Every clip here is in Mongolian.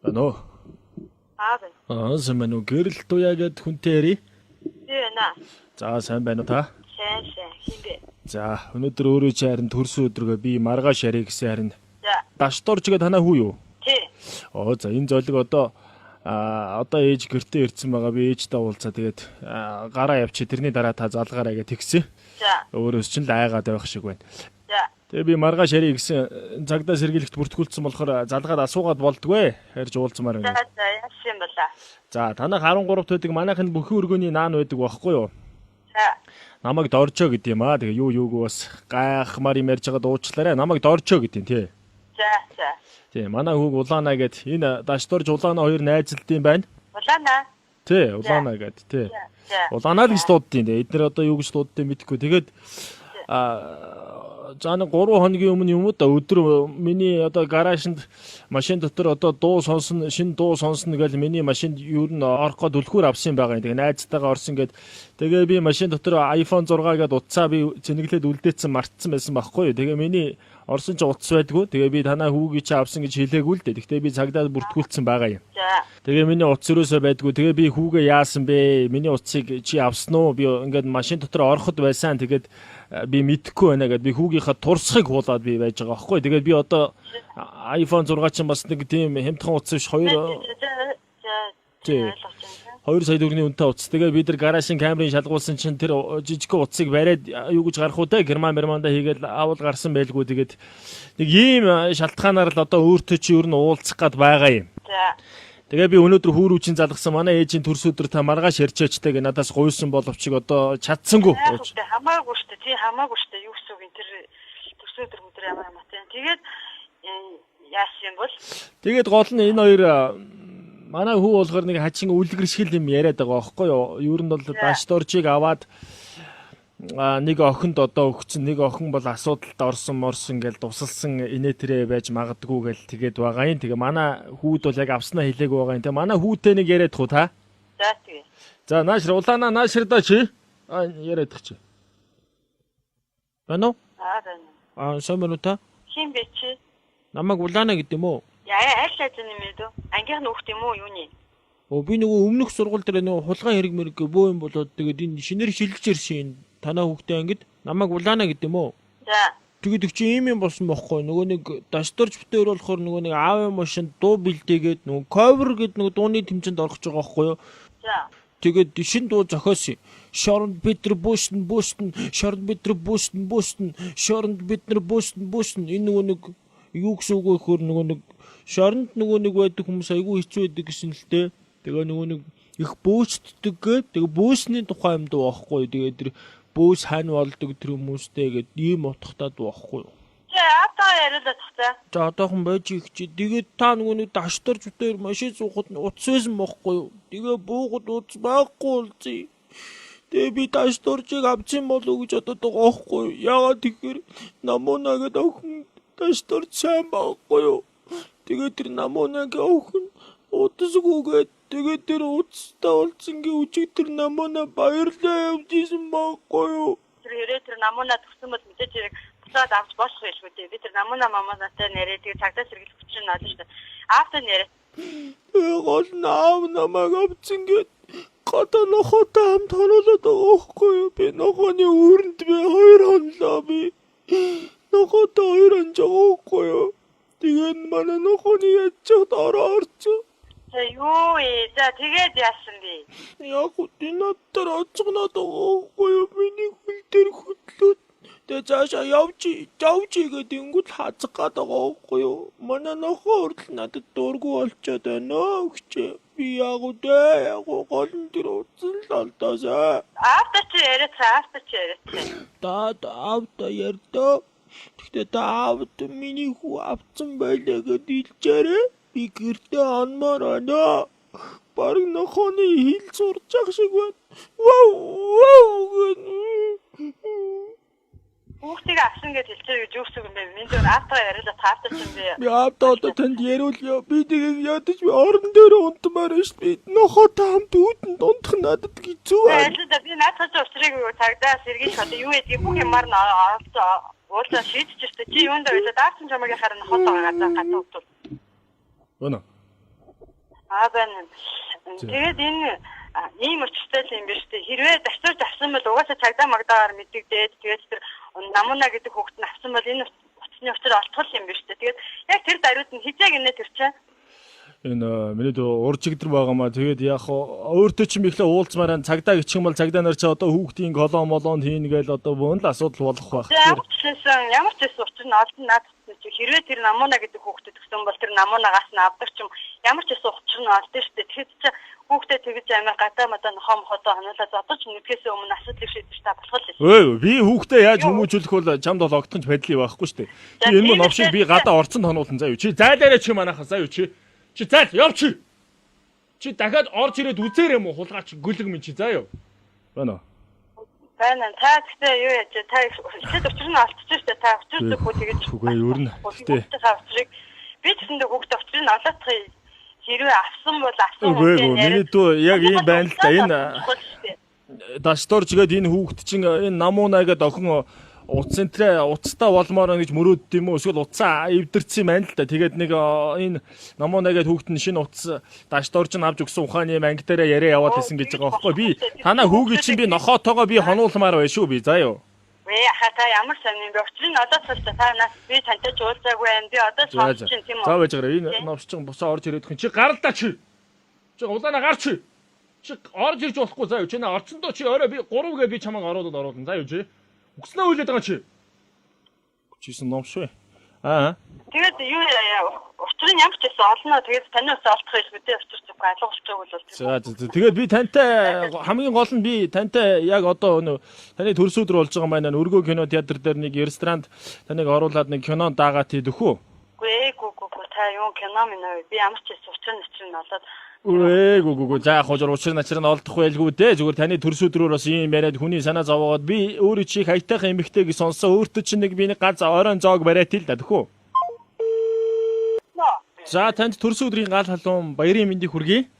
Ano? Сайн байна уу? Гэрэл туяа гэд хүнтэй яри? байна. За сайн байна уу та? Сайн хин бэ. За өнөөдөр өөрөө чи харин төрсөн өдрөгөө би маргааш яри гэсэн харин. За. Дашторч гэд танаа хүү юу? Тий. За энэ золиг одоо ээж гэртээ ирсэн байгаа. Би ээжтэй уулзаа тэгээд гараа явчих. Тэрний дараа та залгаараа гэж тэгсэн. За. Өөрөөс чинь л айгаад байх шиг байна. За. Тэгээ би маргааш яри гэсэн цагдаа сэргийлэгт бүртгүүлсэн болохоор залгаад асуугаад болдгоо. Харж уулзмаар байна. За яасан бала. За танах 13-т байдаг манайхын бүхэн өргөний наан байдаг байхгүй юу? За. Намайг доржоо гэдэг юм аа. Тэгээ юуг бас гайхмаар юм ярьж байгаа дуучлаарай. Намайг доржоо гэдэг юм тий. За. Тий, манай хүүг Улаана гэд энэ Дашторж Улаана хоёр найзлдсан байна. Улаана. Тий, Улаана гэд тий. За. Улаанаа л гэж дууддیں۔ Эдгээр одоо юу гэж дууддیں мэдэхгүй. Тэгээд заана 3 хоногийн өмнө юм уу да өдөр миний одоо гараашнд машин дотор одоо дуу сонсно, шинэ дуу сонсно гэж миний машинд юу н орох гээд үлхүүр авсан байгаа юм. Тэгээ найзтайгаа орсон гээд тэгээ би машин дотор iPhone 6 гээд утсаа би цэнэглээд үлдээсэн мартсан байсан байхгүй юу. Тэгээ миний орсон ч утас байдгүй. Тэгээ би танаа хүүгийн чи авсан гэж хэлээгүй л дээ. Гэхдээ би цагдаад бүртгүүлсэн байгаа юм. За. Тэгээ миний утас өрөөсөө байдгүй. Тэгээ би хүүгээ яасан бэ? Миний утсыг чи авсан уу? Би ингээд машин дотор ороход байсан. Тэгээд би мэдэхгүй байна гэд би хүүгийнхаа турсхыг хуулаад би байж байгаа байхгүй. Тэгээд би одоо iPhone 6 чинь бас нэг тийм хямдхан утас биш 2 сая төгрөгийн үнэтэй утас. Тэгээд бид нар гаражийн камерын шалгуулсан чинь тэр жижигхэн утсыг бариад юу гэж гарах уу те германда хийгээл авал гарсан байлгүй. Тэгээд нэг ийм шалтгаанаар л одоо өөртөө чи ер нь уулзах гад байгаа юм. За. Тэгээ би өнөөдөр хүүрүүчин залгасан манай ээжийн төрс өдөр та маргааш ярьчаачтай гэ надаас гуйсан боловч одоо чадсангүй. Хамаагүй шүү дээ. Тий хамаагүй шүү дээ. Юу гэсэн үг энэ тэр төрс өдөр ямар амтан. Тэгээд яасан бол? Тэгээд гол нь энэ хоёр манай хүү болохоор нэг хачин үлгэршил юм яриад байгаа байхгүй юу? Ер нь бол Дашторжийг аваад нэг охинд одоо өгсөн, нэг охин бол асуудалд орсон гэж тусалсан инээтрээ байж магадгүй гэж тэгээд байгаа юм. Тэгээ манай хүүд бол яг авснаа хэлээгүй байгаа юм. Тэгээ манай хүүтэй нэг яриад хуу та. За тэгээ. За наашир Улаана нааширда чи. Яриад чи. Бано? Байна. Сомоно та. Хин бэ чи? Намайг Улаана гэдэг юм уу? Яа айлаа зэн юм ээ. Ангийнх нөхд юм уу юуны? Би нөгөө өмнөх сургууль дээр нөгөө хулгай хэрэг мэрэг бөө юм болоод тэгээд энэ шинээр шилжиж ирсэн танаа хүүхдээ ангид намайг Улаана гэдэг юм уу? За. Тэгээд чи ийм юм болсон бохгүй нөгөө нэг Дашторж бүтээр болохоор нөгөө нэг аавын машин дуу бэлдээгээд нөгөө cover гэдэг нөгөө дууны тэмцээнд орох гэж байгаа байхгүй юу? За. Тэгээд шин дуу зохиосон. Шоронд бид нар бүүстэн шоронд бид нар бүүстэн шоронд бид нар бүүстэн энэ нөгөө нэг юу гэсэн үг вэ хөр нөгөө нэг шоронд нөгөө нэг байдаг хүмүүс айгүй хэцүү байдаг гэсэн л дээ. Тэгээ нөгөө нэг их бөөцддөг гээд тэгээ бөөсний тухай юм дуу байхгүй. Тэгээ тэр бөөс хань болдог тэр хүмүүстэй гээд ийм утгатай дуу байхгүй. За одоо яриулаад тахтаа. За одоохон байж их чи. Тэгээд та нөгөө нэг Дашторж бүтээр машин суухад утас байсан бохгүй. Тэгээ буугад утас байхгүй болцъё. Тэгээ би Дашторжийг авчин болов уу гэж бодоод байгаа байхгүй. Яагаад тэгэхээр намуна гэдэг охин Дашторж сайн байхгүй юу. Тэгээ тэр намунагийн охин утасгүйгээд тэгээд тэр утастай болцсонгийн үчиг тэр намуна баярлаа явж исэн байхгүй юу. Тэр намуна төгсөн бол мэдээж хэрэг буцаад авч болох байлгүй дээ. Би тэр намуна мамаатай нэрээ тэгээд цагдаа сэргийлэх хүчин надад шүү дээ. Аавтай нэрээ. Гол наав намайг авцсан гээд гадаа нохотой хамт хонолоод байгаа байхгүй юу. Би нохооны үүрэнд би 2 хонлоо би. Нохотой 2 хонж байгаа байхгүй юу. Тэгээд манай нохооны ячаад орооорч. За юу за тэгээд яасан бэ? Яг үгүй надад оцгоноод байгаа байхгүй юу. Миний хөл дээр хөдлөөд тэгээ цаашаа явж игээд ингүүл хазах гээд байгаа байхгүй юу. Манай нохоо хүртэл надад дургүй болчиход байна өгчээ. Би яг голон дээр уцсан л алдаасаа. Аавтай чи яриацаа. Аавтай ярьдаа. Гэхдээ аавд миний хүү авцсан байлаа гэд илжээрээ. Би гэртээ анмаар байна. Бараг нохооны хил сурч ах шиг байна. Хүүхдийг авсан гэж хэлчихээ гэж юу гэсэн юм бэ? Минь зөв аавтай яриулаад таартай ч юм бэ. Би аавтай одоо танд яриулъя. Би тэгээд ядаж би орон дээр унтмаар ш. Би нохоотой хамт үүдэнд унтах надад хэцүү байна. Би наадах учраас цагдаа сэргийлэх одоо юу гэдгийг бүх юмар нь уулзаа шийдчихсэн. Чи юунд байлаа? Даарсан чамаагийн харин нохоотой гадаа утвал. Өнөө. Байна. Тэгээд энэ ийм өчтэй юм биш үү? Хэрвээ дасторч авсан бол угаасаа цагдаа магдаагаар мэдэгдээд тэгээд тэр намуна гэдэг хүүхэд нь авсан бол энэ утасны учир олдгол юм биш үү? Тэгээд яг тэр даруйд нь хизээ гинэ тэр чинь. Энэ миний уржигдэр байгаамаа тэгээд яг өөртөө ч юм ихлэ уулзмаараа цагдаа гिचх юм бол цагдаа нар ч одоо хүүхдийн колон молонд хийн гээл одоо бөөн л асуудал болох байх. Ямар ч учир нь олдно надад хэрвээ тэр намуна гэдэг хүүхдэд өгсөн бол тэр намунагаас нь авдаг ч юм ямар ч учир нь олдно шүү дээ. Тэгэхээр чи хүүхдэд тэгж амиа гадаа мадаа нохоо мохоо хануулаад одоо ч нэгээс өмнө асуудлыг шийдэж та болох л ээ. Би хүүхдээ яаж хүмүүжүүлэх бол чамд бол огтхон ч байдлыг байхгүй шүү дээ. Чи энэ мөн овшиг би гадаа орцсон тонуулсан заа юу. Чи зайлаарай чи манайхаа заа юу чи. Чи зайл явч. Чи дахиад орж ирээд үзээр юм уу хулгаач гүлэг минь чи заа юу. Байна уу? Байна. Та гэхдээ юу яаж та ихэд учир нь алдчих шүү дээ. Та учирдаг хөө тэгэж. Үгүй ер нь. Гэхдээ би тэсэндээ хүүхдээ учир нь олоодох хэрвээ авсан бол авсан. Үгүй миний дүү яг ийм байна л да. Энэ дасторч гээд энэ хүүхд чинь энэ намуунаа гээд охин уцтай болмоор гэж мөрөөдд юм уу эсвэл уцаа эвдэрсэн юм байна л да. Тэгээд нэг энэ намуунаа гээд хүүхд нь шинэ уц дасторч нь авч өгсөн ухааны манг дээр яриа яваад исэн гэж байгаа байхгүй. Би танаа хүүгийн чинь би нохоотойгоо би хонуулмаар байна шүү би заа юу. Та ямар сайн юм бэ? Учир нь одоо цааш та нас би тантай ч уулзаагүй юм. Би одоо сонсч чинь тийм үү? За байж гараа. Энэ новчин босоо орж ирээд хүн чи гаралдаа чи. Чи улаанаа гар чи. Чи орж ирж болохгүй заа юу. Чи нэ орцондоо чи орой би 3гээ би чамайг оруулна заа юу чи. Үгснээ үйлээд байгаа чи. Чисэн ном шүү. Тэгээд юу учир нь ямар ч байсан олноо тэгээд танаас олдох хэлбэл би учир зүггүй алгуулчих бол. За тэгээд би тантай хамгийн гол нь би тантай яг одоо таны төрс өдөр болж байгаа маань өргөө кино театр дээр нэг ресторанд таныг оруулаад нэг кинонд дагаад идэх үү? Үгүй та юу кино минь би ямар ч учир нь олоод Үгүй за хожор учир начир нь олдох байлгүй дээ. Зүгээр таны төрс өдрөөр бас ийм яриад хүний санаа зовоогоод би өөрөө чи хаягтайхан эмэгтэйг сонссоо өөртөө чи нэг би нэг ганц оройн зоог бариад л да тэхүү. За танд төрс өдрийн гал халуун баярын мэндийг хүргэе.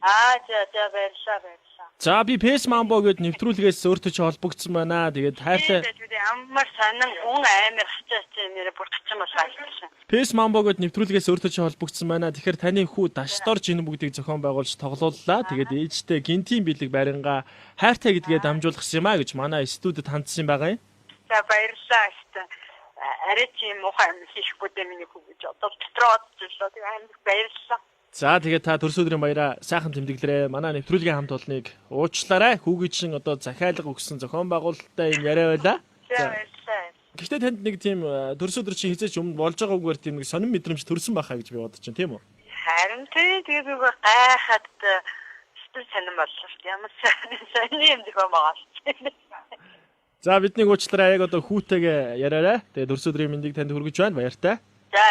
За баярлалаа. За би Пэс Мамбо гээд нэвтрүүлгээс өөртөө чи холбогдсон байна. Тэгээд хайртай амар санан хүн амар хацаач нэрэ бүрдчихсэн бол хаалцсан. Пэс Мамбо гээд нэвтрүүлгээс өөртөө чи холбогдсон байна. Тэгэхээр таны хүү Дашторж энэ бүгдийг зохион байгуулж тоглоуллаа. Тэгээд ээжтэй гинтийн бэлэг барингаа хайртай гэдгээ дамжуулах юм а гэж манай студид хандсан байгаа юм. За баярлалаа. Арай чи муухай юм хийхгүй дээ миний хүү гэж одоо дотроо бодчихлоо. Тэгээд амар баярлалаа. За тэгээд та төрс өдрийн баяраа сайхан тэмдэглэрээ. Манай нэвтрүүлгийн хамт олныг уучлаарай. Хүүгийн чинь одоо захиалга өгсөн зохион байгуулалттай юм яриа байла. За баярлалаа. Гэхдээ танд нэг тийм төрс өдөр чи хизээч өмнө болж байгаагаар тийм нэг сонин мэдрэмж төрсөн байхаа гэж би бодож байна, тийм үү? Харин тэгээд би гайхаад сэтгэл сонирн боллоо шүү дээ. Ямар сонин юм зохион байгуулалт. За биднийг уучлаарай. Яг одоо хүүтэйгээ яриарай. Тэгээд төрс өдрийн мэндийг танд хүргэж байна. Баяртай. За